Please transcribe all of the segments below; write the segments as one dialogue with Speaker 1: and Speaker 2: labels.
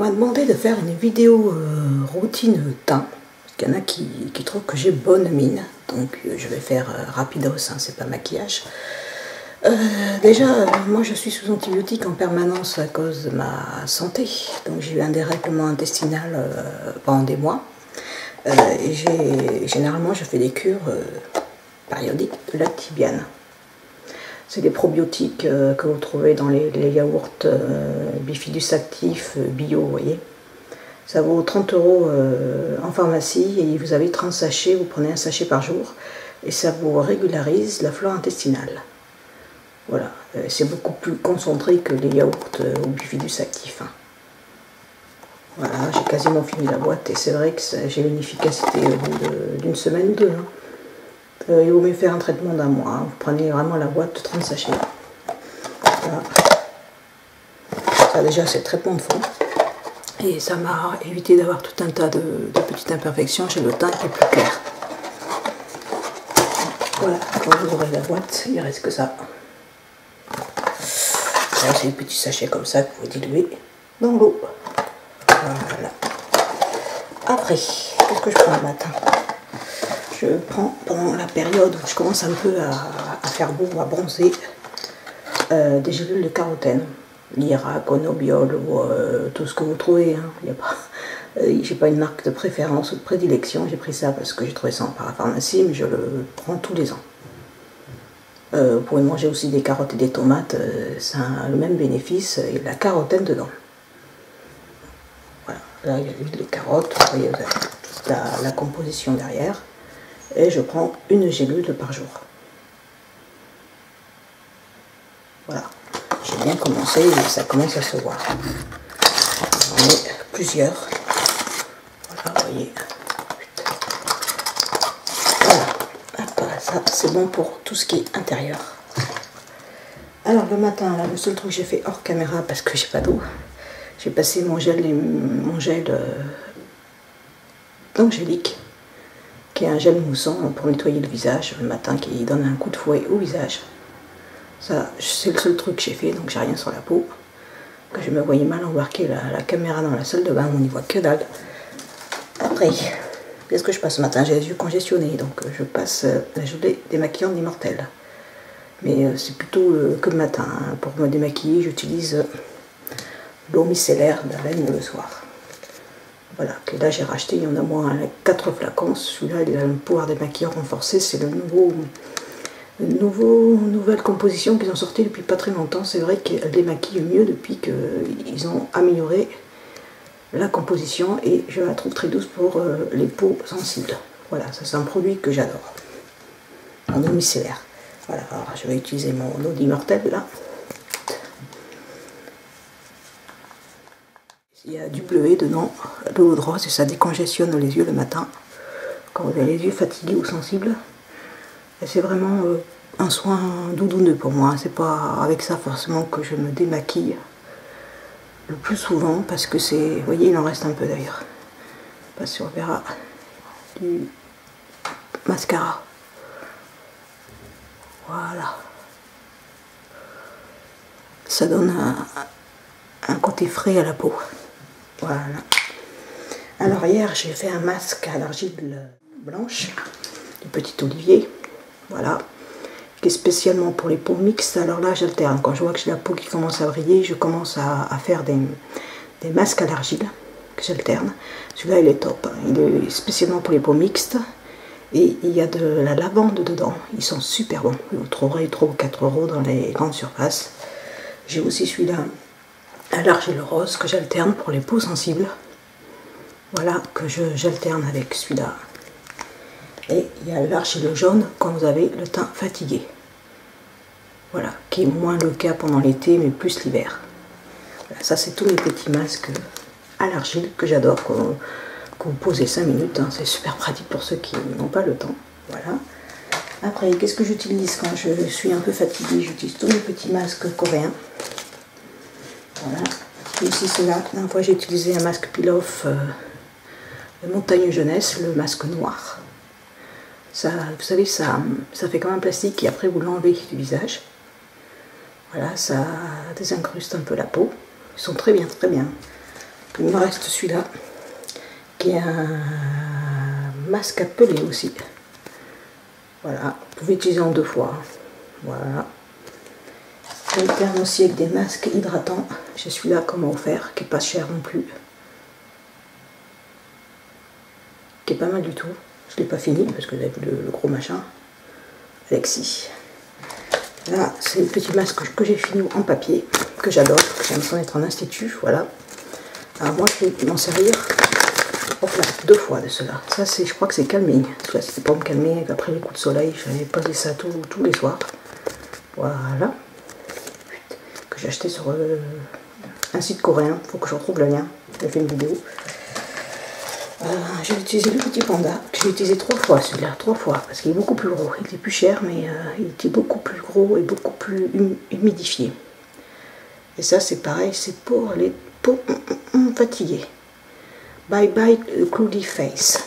Speaker 1: m'a demandé de faire une vidéo routine teint, parce qu'il y en a qui trouvent que j'ai bonne mine, donc je vais faire rapidos, hein, c'est pas maquillage. Déjà, moi je suis sous antibiotiques en permanence à cause de ma santé, donc j'ai eu un dérèglement intestinal pendant des mois, et généralement je fais des cures périodiques de lactibiane. C'est des probiotiques que vous trouvez dans les yaourts Bifidus Actif bio, vous voyez. Ça vaut 30 € en pharmacie et vous avez 30 sachets, vous prenez un sachet par jour et ça vous régularise la flore intestinale. Voilà, c'est beaucoup plus concentré que les yaourts au Bifidus Actif. Hein. Voilà, j'ai quasiment fini la boîte et c'est vrai que j'ai une efficacité au bout d'une semaine ou deux. Hein. Il vaut mieux faire un traitement d'un mois. Hein. Vous prenez vraiment la boîte de 30 sachets. Voilà. Ça déjà c'est le traitement de fond. Et ça m'a évité d'avoir tout un tas de petites imperfections. J'ai le teint qui est plus clair. Voilà, quand vous aurez la boîte, il ne reste que ça. C'est des petits sachets comme ça que vous diluez dans l'eau. Voilà. Après, qu'est-ce que je prends le matin? Je prends pendant la période où je commence un peu à faire beau, à bronzer, des gélules de carotène, l'Irak, Onobiol ou tout ce que vous trouvez. Hein. J'ai pas une marque de préférence ou de prédilection. J'ai pris ça parce que j'ai trouvé ça en parapharmacie, mais je le prends tous les ans. Vous pouvez manger aussi des carottes et des tomates, ça a le même bénéfice, il y a de la carotène dedans. Voilà, là il y a l'huile de carotte, vous voyez, vous avez toute la composition derrière. Et je prends une gélule par jour. Voilà, j'ai bien commencé et ça commence à se voir. J'en ai plusieurs. Voilà, vous voyez. Voilà, hop, ça c'est bon pour tout ce qui est intérieur. Alors le matin, là, le seul truc que j'ai fait hors caméra parce que j'ai pas d'eau, j'ai passé mon gel d'angélique, qui est un gel moussant pour nettoyer le visage le matin, qui donne un coup de fouet au visage. Ça, c'est le seul truc que j'ai fait, donc j'ai rien sur la peau. Que je me voyais mal embarquer la caméra dans la salle de bain, on n'y voit que dalle. Après, qu'est-ce que je passe ce matin? J'ai les yeux congestionnés, donc je passe la gelée démaquillante d'Immortelle. Mais c'est plutôt que le matin. Hein. Pour me démaquiller, j'utilise l'eau micellaire d'Arène le soir. Voilà, que là j'ai racheté, il y en a moins 4 flacons. Celui-là, il a un pouvoir démaquillant renforcé. C'est le nouvelle composition qu'ils ont sorti depuis pas très longtemps. C'est vrai qu'elle démaquille mieux depuis qu'ils ont amélioré la composition et je la trouve très douce pour les peaux sensibles. Voilà, ça c'est un produit que j'adore. En eau micellaire. Voilà, alors je vais utiliser mon eau d'Immortelle là. Il y a du bleuet dedans, de l'eau de rose et ça décongestionne les yeux le matin quand vous avez les yeux fatigués ou sensibles. C'est vraiment un soin doudouneux pour moi. C'est pas avec ça forcément que je me démaquille le plus souvent parce que c'est, vous voyez, il en reste un peu d'ailleurs. Je sais pas si on verra du mascara. Voilà. Ça donne un côté frais à la peau. Voilà. Alors hier j'ai fait un masque à l'argile blanche du petit olivier. Voilà. Qui est spécialement pour les peaux mixtes. Alors là j'alterne. Quand je vois que j'ai la peau qui commence à briller, je commence à faire des masques à l'argile que j'alterne. Celui-là il est top. Hein. Il est spécialement pour les peaux mixtes. Et il y a de la lavande dedans. Ils sont super bons. Vous trouverez 3 ou 4 € dans les grandes surfaces. J'ai aussi celui-là à l'argile rose que j'alterne pour les peaux sensibles. Voilà, que j'alterne avec celui-là. Et il y a l'argile jaune quand vous avez le teint fatigué. Voilà, qui est moins le cas pendant l'été, mais plus l'hiver. Voilà, ça, c'est tous mes petits masques à l'argile que j'adore, que vous posez 5 minutes. Hein, c'est super pratique pour ceux qui n'ont pas le temps. Voilà. Après, qu'est-ce que j'utilise quand je suis un peu fatiguée? J'utilise tous mes petits masques coréens. Voilà. Et ici, c'est là. La dernière fois, j'ai utilisé un masque peel-off de Montagne Jeunesse, le masque noir. Ça, vous savez, ça fait comme un plastique et après vous l'enlevez du visage. Voilà, ça désincruste un peu la peau. Ils sont très bien, très bien. Il me reste celui-là, qui est un masque à pelé aussi. Voilà, vous pouvez utiliser en 2 fois. Voilà. J'alterne aussi avec des masques hydratants. J'ai celui-là comme offert, qui n'est pas cher non plus. Qui est pas mal du tout. Je ne l'ai pas fini parce que vous avez le gros machin. Alexis. Là, c'est le petit masque que j'ai fini en papier, que j'adore, que j'ai l'impression d'être en institut. Voilà. Alors moi, je vais m'en servir. Oh là, 2 fois de cela. Ça, je crois que c'est calming. C'était pour me calmer après les coups de soleil. J'avais posé ça tous les soirs. Voilà. Que j'ai acheté sur un site coréen. Il faut que je retrouve le lien. J'ai fait une vidéo. J'ai utilisé le petit panda. Que j'ai utilisé 3 fois celui-là. 3 fois. Parce qu'il est beaucoup plus gros. Il était plus cher, mais il était beaucoup plus gros et beaucoup plus humidifié. Et ça, c'est pareil. C'est pour les peaux fatiguées. Bye Bye Cloudy Face.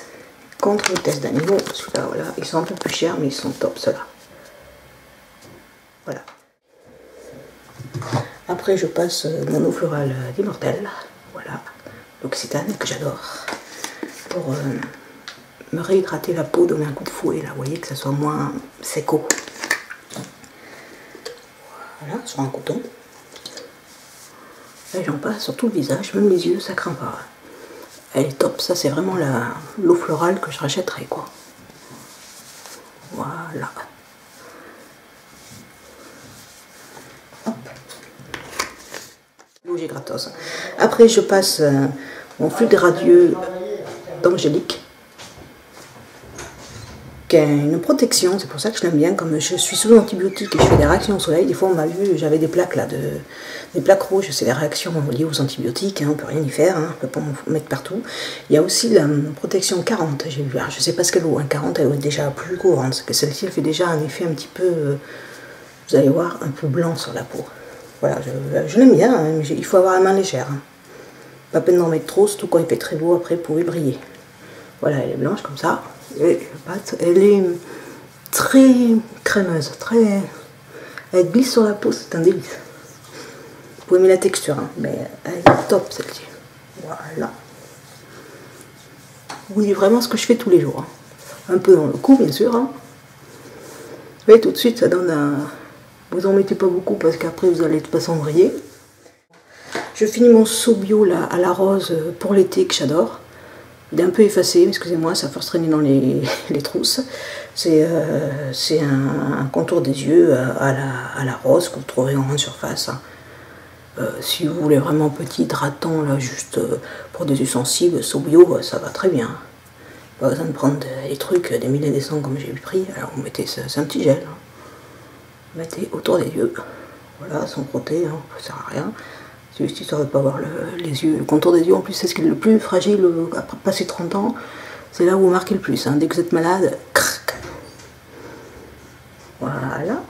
Speaker 1: Contre le test d'animaux. Celui-là, voilà. Ils sont un peu plus chers, mais ils sont top, ceux-là. Voilà. Après, je passe mon eau florale d'Immortel. Voilà. L'Occitane, que j'adore. Pour me réhydrater la peau, donner un coup de fouet, là. Vous voyez, que ça soit moins séco. Voilà, sur un coton. Et j'en passe sur tout le visage, même les yeux, ça craint pas. Elle est top, ça c'est vraiment l'eau florale que je rachèterai, quoi. Voilà. Hop. J'ai gratos. Après je passe mon fluide radieux d'Angélique, qui a une protection, c'est pour ça que je l'aime bien. Comme je suis sous antibiotiques et je fais des réactions au soleil, des fois on m'a vu, j'avais des plaques là, des plaques rouges, c'est des réactions liées aux antibiotiques, hein, on peut rien y faire, hein, on peut pas en mettre partout. Il y a aussi la protection 40, j'ai vu, je sais pas ce qu'elle vaut, hein, 40 elle doit être déjà plus courante, parce que celle-ci elle fait déjà un effet un petit peu, vous allez voir, un peu blanc sur la peau. Voilà, je l'aime bien, hein, il faut avoir la main légère. Hein. Pas peine d'en mettre trop, surtout quand il fait très beau, après vous pouvez briller. Voilà, elle est blanche comme ça. Et elle est très crémeuse, très... Elle glisse sur la peau, c'est un délice. Vous pouvez aimer la texture, hein, mais elle est top celle-ci. Voilà. Vous voyez vraiment ce que je fais tous les jours. Hein. Un peu dans le cou, bien sûr. Hein. Vous voyez, tout de suite, ça donne un... Vous en mettez pas beaucoup parce qu'après vous allez pas cendrier. Je finis mon seau bio là, à la rose pour l'été que j'adore. Il est un peu effacé, excusez-moi, ça force traîner dans les trousses. C'est un contour des yeux à la rose que vous trouverez en grande surface. Hein. Si vous voulez vraiment petit hydratant, là, juste pour des yeux sensibles, seau bio, ça va très bien. Pas besoin de prendre des trucs, des milliers des cents comme j'ai pris. Alors vous mettez, c'est un petit gel. Hein. Vous mettez autour des yeux. Voilà, sans frotter, hein, ça sert à rien. C'est juste histoire de ne pas voir les yeux. Le contour des yeux, en plus, c'est ce qui est le plus fragile après passer 30 ans. C'est là où vous marquez le plus. Hein. Dès que vous êtes malade, crac. Voilà.